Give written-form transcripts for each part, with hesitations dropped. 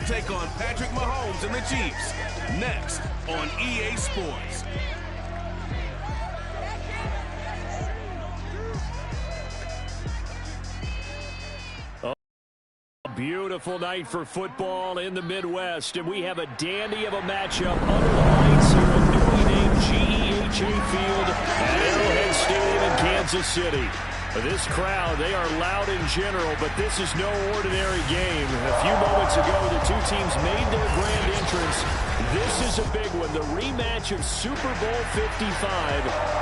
take on Patrick Mahomes and the Chiefs. Next on EA Sports. Beautiful night for football in the Midwest, and we have a dandy of a matchup under the lights here at newly named GEHA Field at Arrowhead Stadium in Kansas City. This crowd, they are loud in general, but this is no ordinary game. A few moments ago, the two teams made their grand entrance. This is a big one, the rematch of Super Bowl 55,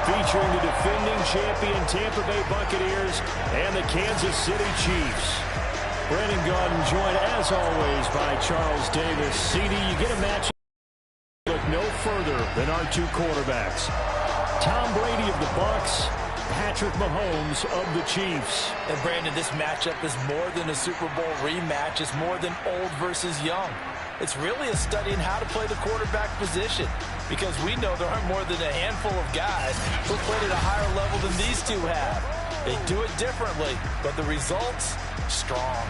featuring the defending champion Tampa Bay Buccaneers and the Kansas City Chiefs. Brandon Gaudin joined, as always, by Charles Davis. CD, you get a match look no further than our two quarterbacks. Tom Brady of the Bucs, Patrick Mahomes of the Chiefs. And Brandon, this matchup is more than a Super Bowl rematch. It's more than old versus young. It's really a study in how to play the quarterback position, because we know there aren't more than a handful of guys who played at a higher level than these two have. They do it differently, but the results, strong.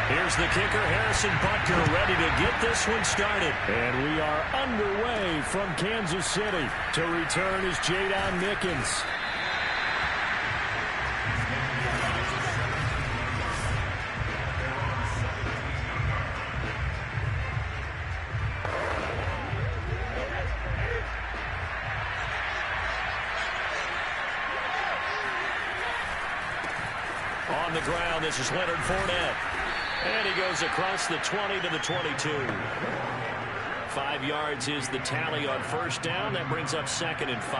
Here's the kicker, Harrison Butker, ready to get this one started. And we are underway from Kansas City. To return is Jadon Mickens. On the ground, this is Leonard Fournette. And he goes across the 20 to the 22. 5 yards is the tally on first down. That brings up 2nd and 5.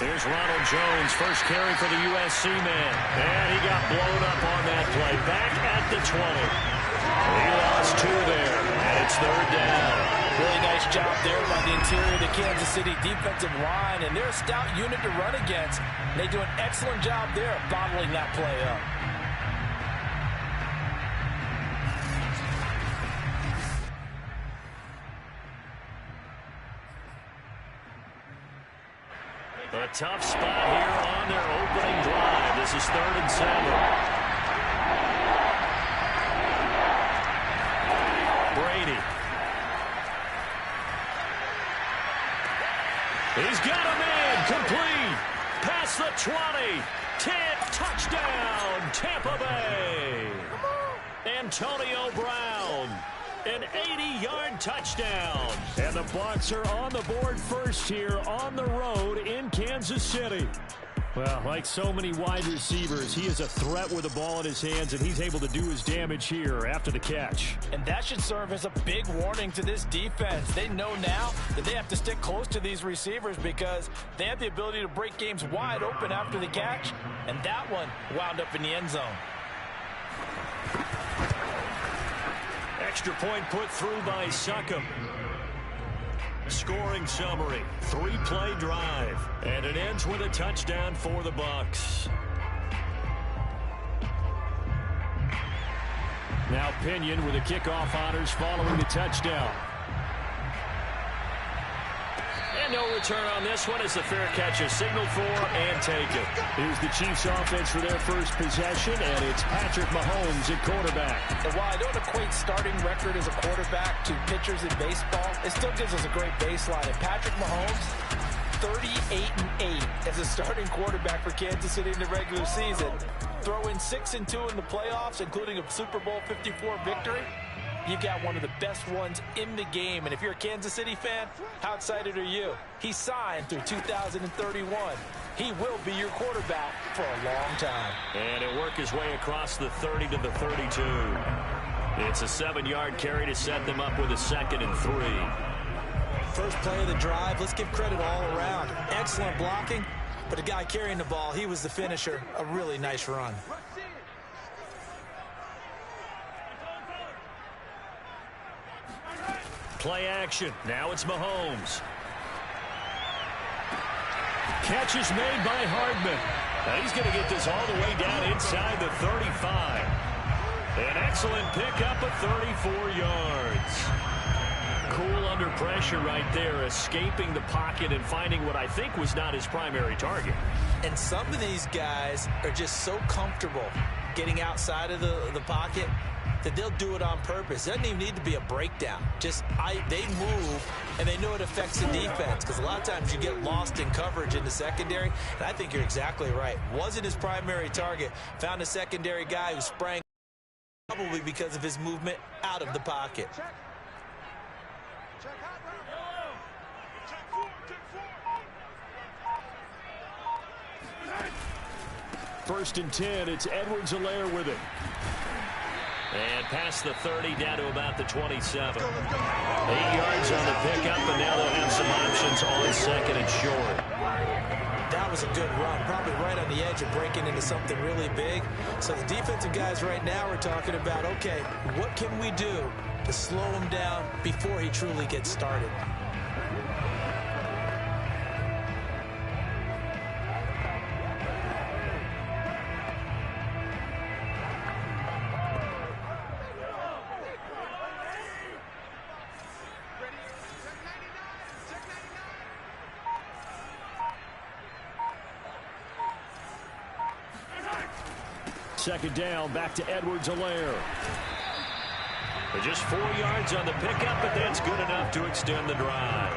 Here's Ronald Jones, first carry for the USC man. And he got blown up on that play. Back at the 20. He lost 2 there, and it's 3rd down. Really nice job there by the interior of the Kansas City defensive line, and they're a stout unit to run against. They do an excellent job there of bottling that play up. A tough spot here on their opening drive. This is 3rd and 7. Brady. He's got a man complete. Past the 20. 10, touchdown, Tampa Bay. Antonio Brown. An 80-yard touchdown. And the Bucs are on the board first here on the road in Kansas City. Well, like so many wide receivers, he is a threat with the ball in his hands, and he's able to do his damage here after the catch. And that should serve as a big warning to this defense. They know now that they have to stick close to these receivers because they have the ability to break games wide open after the catch, and that one wound up in the end zone. Extra point put through by Succop. Scoring summary, 3-play drive, and it ends with a touchdown for the Bucs. Now Pinion with the kickoff honors following the touchdown. And no return on this one as the fair catch is signaled for and taken. Here's the Chiefs offense for their first possession, and it's Patrick Mahomes at quarterback. And while I don't equate starting record as a quarterback to pitchers in baseball, it still gives us a great baseline. And Patrick Mahomes, 38-8 as a starting quarterback for Kansas City in the regular season. Throw in 6-2 in the playoffs, including a Super Bowl 54 victory. You've got one of the best ones in the game. And if you're a Kansas City fan, how excited are you? He signed through 2031. He will be your quarterback for a long time. And he'll work his way across the 30 to the 32. It's a 7-yard carry to set them up with a 2nd and 3. First play of the drive, let's give credit all around. Excellent blocking, but the guy carrying the ball, he was the finisher. A really nice run. play action. Now it's Mahomes. Catch is made by Hardman. Now he's going to get this all the way down inside the 35. An excellent pickup of 34 yards. Cool under pressure right there, escaping the pocket and finding what I think was not his primary target. And some of these guys are just so comfortable getting outside of the pocket that they'll do it on purpose. It doesn't even need to be a breakdown. They move, and they know it affects the defense, because a lot of times you get lost in coverage in the secondary, and I think you're exactly right. Wasn't his primary target. Found a secondary guy who sprang probably because of his movement out of the pocket. First and 10, it's Edwards-Helaire with it. And past the 30, down to about the 27. 8 yards on the pickup, and now they'll have some options on second and short. That was a good run, probably right on the edge of breaking into something really big. So the defensive guys right now are talking about, okay, what can we do to slow him down before he truly gets started? Second down, back to Edwards-Helaire. Just 4 yards on the pickup, but that's good enough to extend the drive.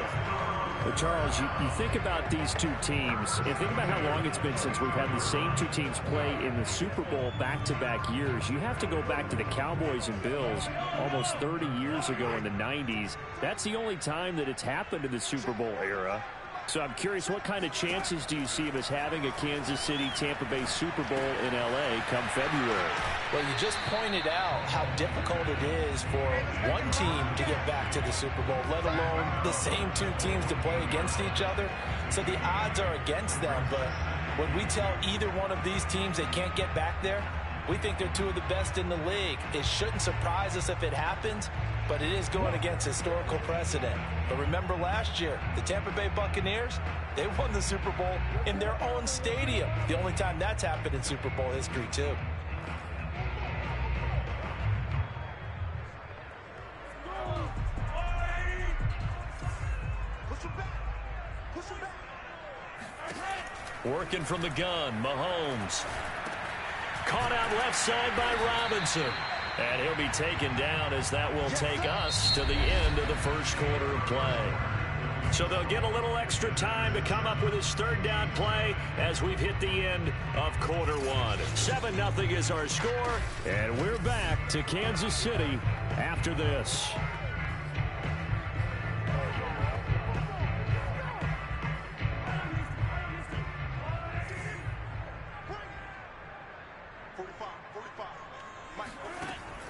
Well, Charles, you think about these two teams, and think about how long it's been since we've had the same two teams play in the Super Bowl back-to-back years. You have to go back to the Cowboys and Bills almost 30 years ago in the 90s. That's the only time that it's happened in the Super Bowl era. So I'm curious, what kind of chances do you see of us having a Kansas City-Tampa Bay Super Bowl in L.A. come February? Well, you just pointed out how difficult it is for one team to get back to the Super Bowl, let alone the same two teams to play against each other. So the odds are against them, but when we tell either one of these teams they can't get back there, we think they're two of the best in the league. It shouldn't surprise us if it happens, but it is going against historical precedent. But remember last year, the Tampa Bay Buccaneers, they won the Super Bowl in their own stadium. The only time that's happened in Super Bowl history, too. Working from the gun, Mahomes. Caught out left side by Robinson. And he'll be taken down as that will take us to the end of the first quarter of play. So they'll get a little extra time to come up with his third down play as we've hit the end of quarter one. 7-0 is our score, and we're back to Kansas City after this.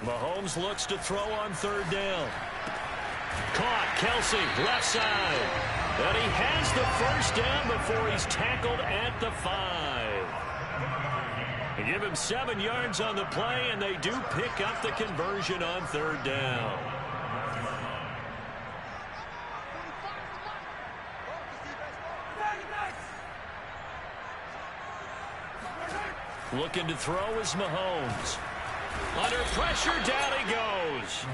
Mahomes looks to throw on third down. Caught, Kelsey, left side. And he has the first down before he's tackled at the 5. They give him 7 yards on the play, and they do pick up the conversion on third down. Looking to throw is Mahomes. Under pressure, down he goes.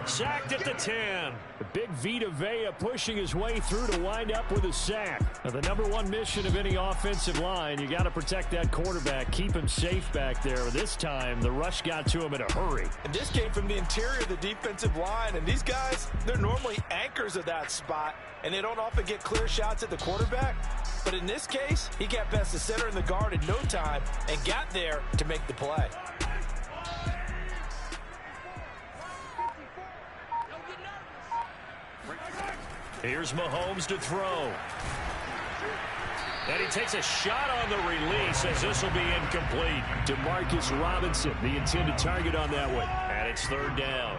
Sacked at the 10. The big Vita Vea pushing his way through to wind up with a sack. Now, the #1 mission of any offensive line, you got to protect that quarterback, keep him safe back there. This time, the rush got to him in a hurry. And this came from the interior of the defensive line. And these guys, they're normally anchors of that spot, and they don't often get clear shots at the quarterback. But in this case, he got past the center and the guard in no time and got there to make the play. Here's Mahomes to throw. And he takes a shot on the release as this will be incomplete. Demarcus Robinson, the intended target on that one. And it's third down.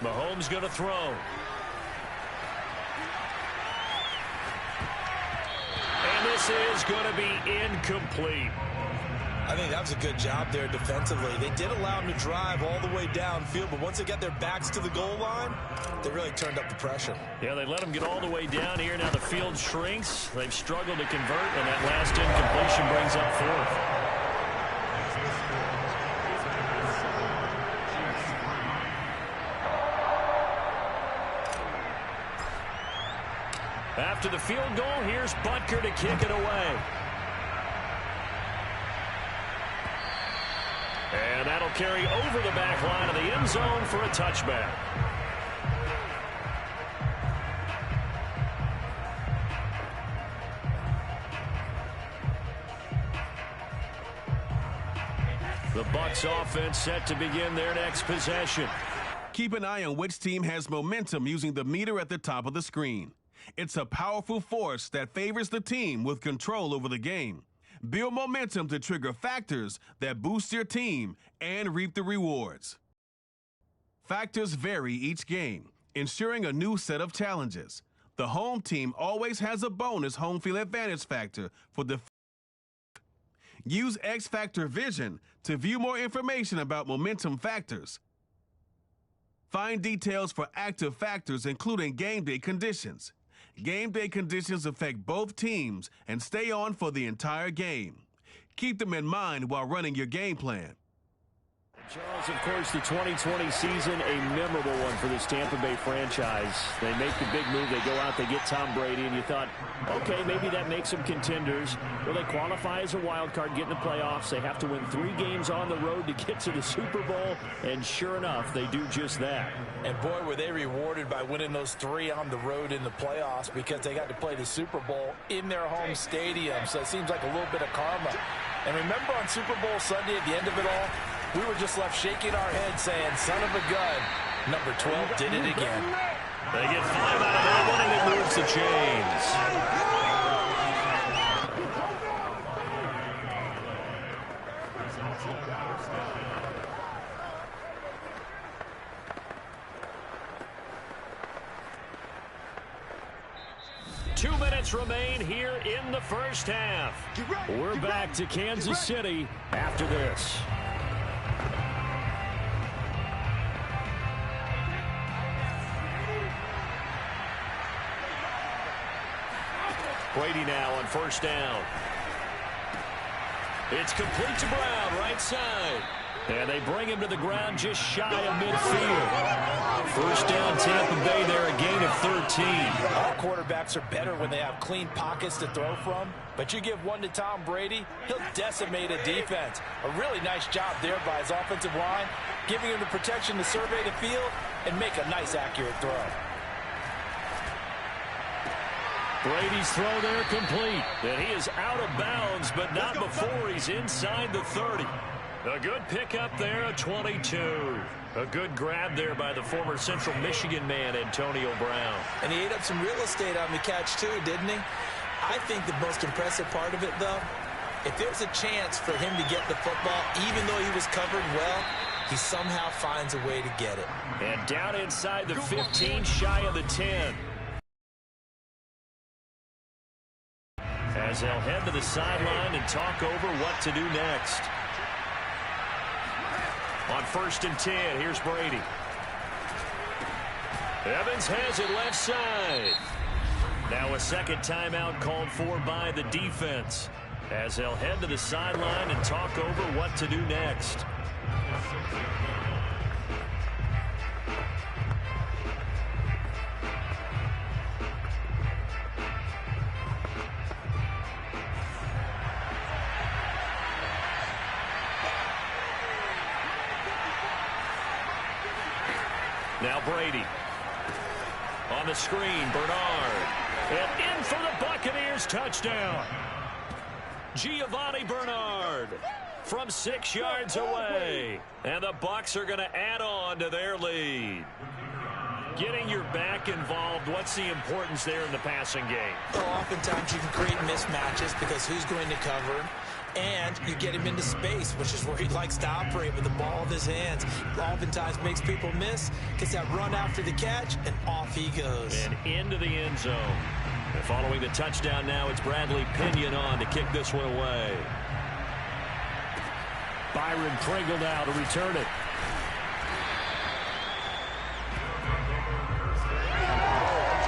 Mahomes going to throw. And this is going to be incomplete. I think that was a good job there defensively. They did allow them to drive all the way downfield, but once they got their backs to the goal line, they really turned up the pressure. Yeah, they let them get all the way down here. Now the field shrinks. They've struggled to convert, and that last incompletion brings up fourth. After the field goal, here's Butker to kick it away. And that'll carry over the back line of the end zone for a touchback. The Bucs offense set to begin their next possession. Keep an eye on which team has momentum using the meter at the top of the screen. It's a powerful force that favors the team with control over the game. Build momentum to trigger factors that boost your team and reap the rewards. Factors vary each game, ensuring a new set of challenges. The home team always has a bonus home field advantage factor for the. Use X Factor Vision to view more information about momentum factors. Find details for active factors, including game day conditions. Game day conditions affect both teams and stay on for the entire game. Keep them in mind while running your game plan. Charles, of course, the 2020 season, a memorable one for this Tampa Bay franchise. They make the big move. They go out, they get Tom Brady, and you thought, okay, maybe that makes them contenders. Well, they qualify as a wild card, get in the playoffs. They have to win 3 games on the road to get to the Super Bowl, and sure enough, they do just that. And boy, were they rewarded by winning those 3 on the road in the playoffs because they got to play the Super Bowl in their home stadium. So it seems like a little bit of karma. And remember on Super Bowl Sunday at the end of it all, we were just left shaking our heads saying, son of a gun, number 12 did it again. They get 5 out of that one, and it moves the chains. Two minutes remain here in the first half. We're back to Kansas City after this. Brady now on first down. It's complete to Brown, right side. And they bring him to the ground just shy of midfield. First down, Tampa Bay there, a gain of 13. All quarterbacks are better when they have clean pockets to throw from, but you give one to Tom Brady, he'll decimate a defense. A really nice job there by his offensive line, giving him the protection to survey the field and make a nice, accurate throw. Brady's throw there complete. And he is out of bounds, but not before he's inside the 30. A good pickup there, a 22. A good grab there by the former Central Michigan man, Antonio Brown. And he ate up some real estate on the catch, too, didn't he? I think the most impressive part of it, though, if there's a chance for him to get the football, even though he was covered well, he somehow finds a way to get it. And down inside the 15, shy of the 10. As they'll head to the sideline and talk over what to do next. On 1st and 10, here's Brady. Evans has it left side. Now a second timeout called for by the defense. As they'll head to the sideline and talk over what to do next. Now Brady. On the screen, Bernard. And in for the Buccaneers touchdown. Giovanni Bernard from 6 yards away. And the Bucs are going to add on to their lead. Getting your back involved, what's the importance there in the passing game? Well, oftentimes you can create mismatches because who's going to cover, and you get him into space, which is where he likes to operate with the ball in his hands. Oftentimes makes people miss, gets that run after the catch, and off he goes. And into the end zone. And following the touchdown now, it's Bradley Pinion on to kick this one away. Byron Pringle now to return it.